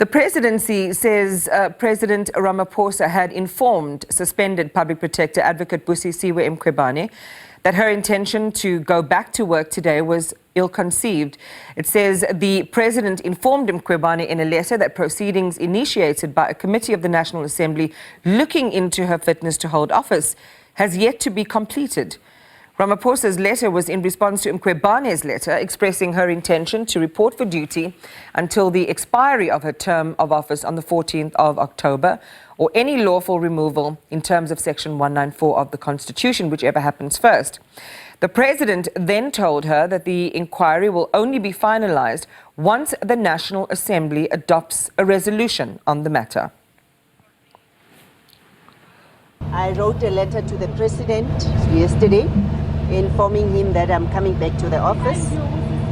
The presidency says President Ramaphosa had informed suspended public protector advocate Busisiwe Mkhwebane that her intention to go back to work today was ill-conceived. It says the president informed Mkhwebane in a letter that proceedings initiated by a committee of the National Assembly looking into her fitness to hold office has yet to be completed. Ramaphosa's letter was in response to Mkhwebane's letter expressing her intention to report for duty until the expiry of her term of office on the 14th of October, or any lawful removal in terms of Section 194 of the Constitution, whichever happens first. The president then told her that the inquiry will only be finalized once the National Assembly adopts a resolution on the matter. I wrote a letter to the president yesterday informing him that I'm coming back to the office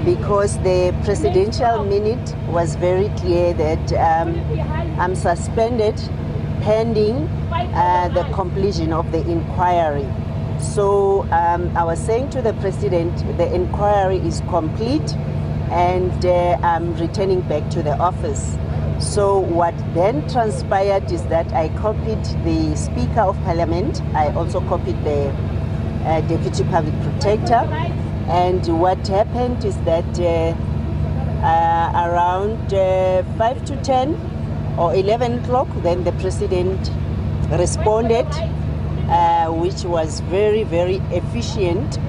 because the presidential minute was very clear that I'm suspended pending the completion of the inquiry. So I was saying to the president, the inquiry is complete and I'm returning back to the office. So what then transpired is that I copied the Speaker of Parliament. I also copied the Deputy Public Protector. And what happened is that around 5 to 10 or 11 o'clock, then the President responded, which was very, very efficient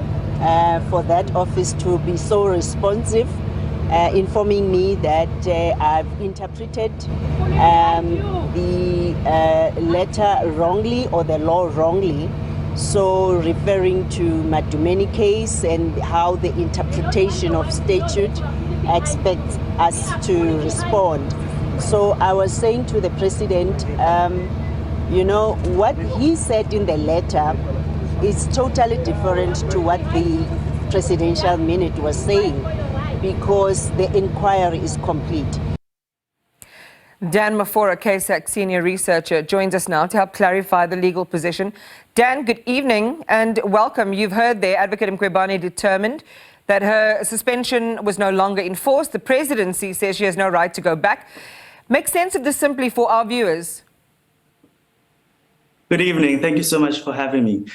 for that office to be so responsive, informing me that I've interpreted the letter wrongly or the law wrongly. So referring to Madumeni case and how the interpretation of statute expects us to respond. So I was saying to the president, you know, what he said in the letter is totally different to what the presidential minute was saying, because the inquiry is complete. Dan Mafora, CASAC Senior Researcher, joins us now to help clarify the legal position. Dan, good evening and welcome. You've heard there, Advocate Mkhwebane determined that her suspension was no longer enforced. The presidency says she has no right to go back. Make sense of this simply for our viewers. Good evening. Thank you so much for having me.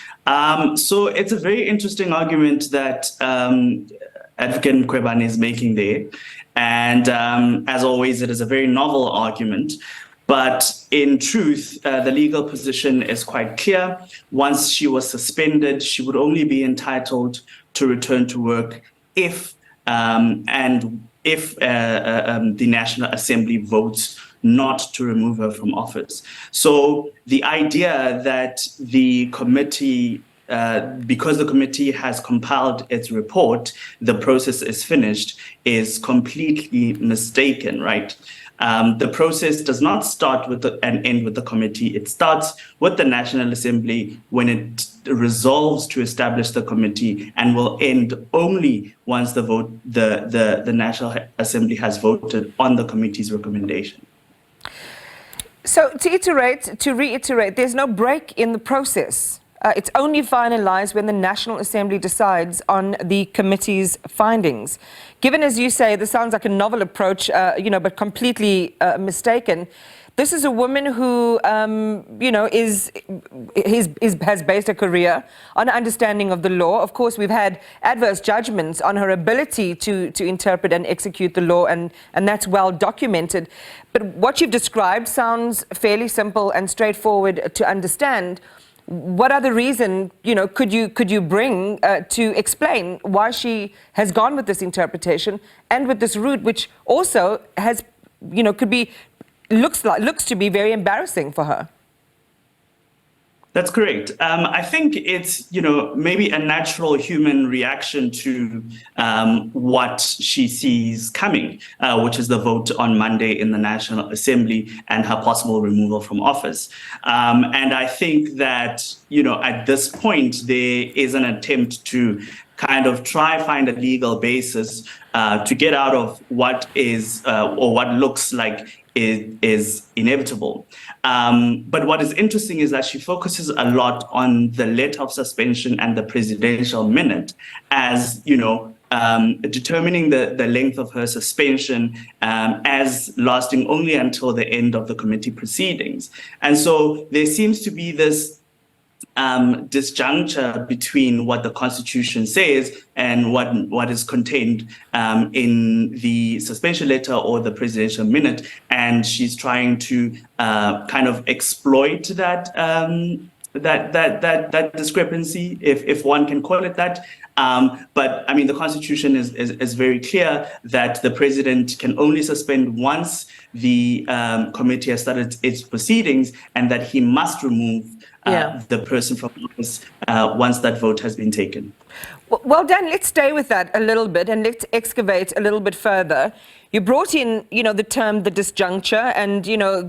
So it's a very interesting argument that Advocate Mkhwebane is making there. And as always, it is a very novel argument. But in truth, the legal position is quite clear. Once she was suspended, she would only be entitled to return to work if the National Assembly votes not to remove her from office. So the idea that the committee, because the committee has compiled its report, the process is finished, is completely mistaken, right? The process does not start with and end with the committee. It starts with the National Assembly when it resolves to establish the committee, and will end only once the National Assembly has voted on the committee's recommendation. So to reiterate, there's no break in the process. It's only finalized when the National Assembly decides on the committee's findings. Given, as you say, this sounds like a novel approach, but completely mistaken. This is a woman who, has based her career on an understanding of the law. Of course, we've had adverse judgments on her ability to interpret and execute the law, and that's well documented. But what you've described sounds fairly simple and straightforward to understand. What other reason, could you bring to explain why she has gone with this interpretation and with this route, which also has, looks to be very embarrassing for her? That's correct. I think it's, maybe a natural human reaction to what she sees coming, which is the vote on Monday in the National Assembly and her possible removal from office. And I think that, at this point, there is an attempt to kind of find a legal basis to get out of what is or what looks like is inevitable. But what is interesting is that she focuses a lot on the letter of suspension and the presidential minute as, determining the length of her suspension as lasting only until the end of the committee proceedings. And so there seems to be this disjuncture between what the Constitution says and what is contained in the suspension letter or the presidential minute, and she's trying to kind of exploit that that discrepancy, if one can call it that. But I mean, the Constitution is very clear that the president can only suspend once the committee has started its proceedings, and that he must remove the person from office once that vote has been taken. Well, Dan, let's stay with that a little bit and let's excavate a little bit further. You brought in, the term the disjuncture and,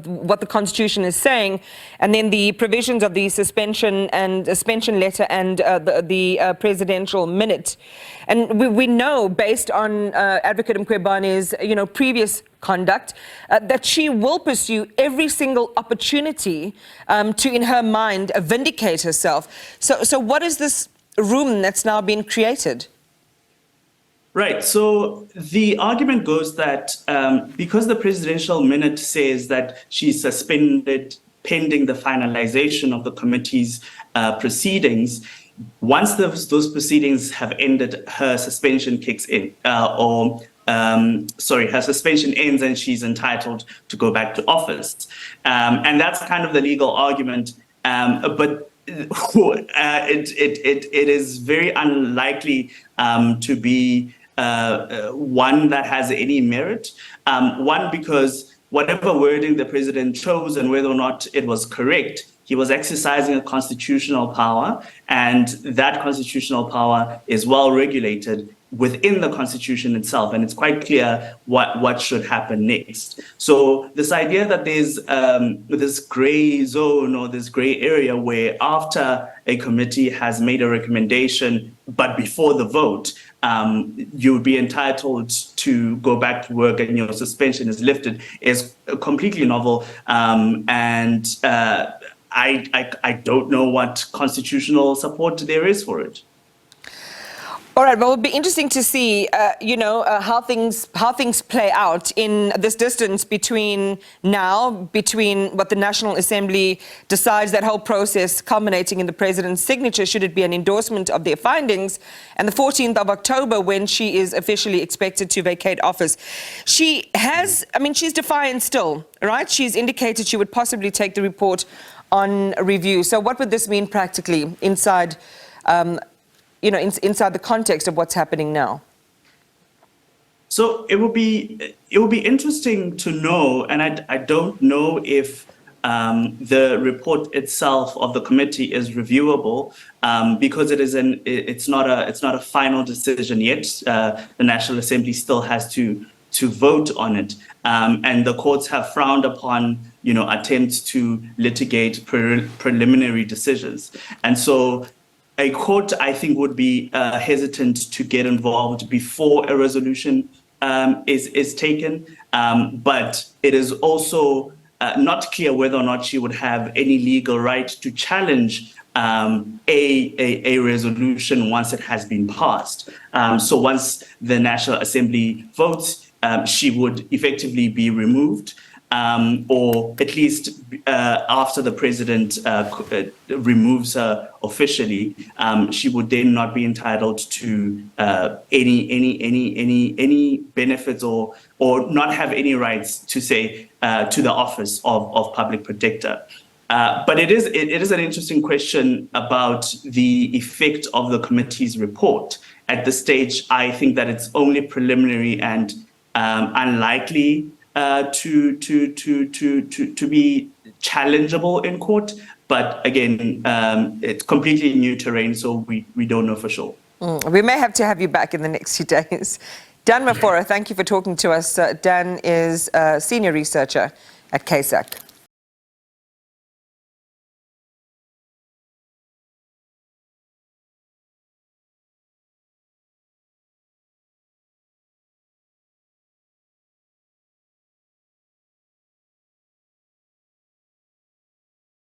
what the Constitution is saying, and then the provisions of the suspension letter and the presidential minute. And we know, based on Advocate Mkhwebane's, previous conduct, that she will pursue every single opportunity to, in her mind, vindicate herself. So what is this room that's now been created? Right. So the argument goes that because the presidential minute says that she's suspended pending the finalization of the committee's proceedings, once those proceedings have ended, her suspension kicks in, her suspension ends and she's entitled to go back to office. And that's kind of the legal argument. But it is very unlikely to be one that has any merit. One, because whatever wording the president chose and whether or not it was correct, he was exercising a constitutional power, and that constitutional power is well regulated within the Constitution itself, and it's quite clear what should happen next. So this idea that there's this gray zone or this gray area where after a committee has made a recommendation, but before the vote, you would be entitled to go back to work and your suspension is lifted is completely novel. I don't know what constitutional support there is for it. All right, well, it'll be interesting to see, how things play out in this distance between what the National Assembly decides, that whole process culminating in the president's signature, should it be an endorsement of their findings, and the 14th of October, when she is officially expected to vacate office. She's defiant still, right? She's indicated she would possibly take the report on review. So what would this mean practically inside inside the context of what's happening now? So it will be interesting to know, and I don't know if the report itself of the committee is reviewable, because it's not a final decision yet. The National Assembly still has to vote on it, and the courts have frowned upon attempts to litigate preliminary decisions, and so a court, I think, would be hesitant to get involved before a resolution is taken. But it is also not clear whether or not she would have any legal right to challenge a resolution once it has been passed. So once the National Assembly votes, she would effectively be removed. Or at least after the president removes her officially, she would then not be entitled to any benefits or not have any rights to say to the office of public protector. But it is an interesting question about the effect of the committee's report. At this stage, I think that it's only preliminary and unlikely to be challengeable in court, but again, it's completely new terrain, so we don't know for sure. We may have to have you back in the next few days. Dan Mafora, thank you for talking to us. Dan is a senior researcher at CASAC.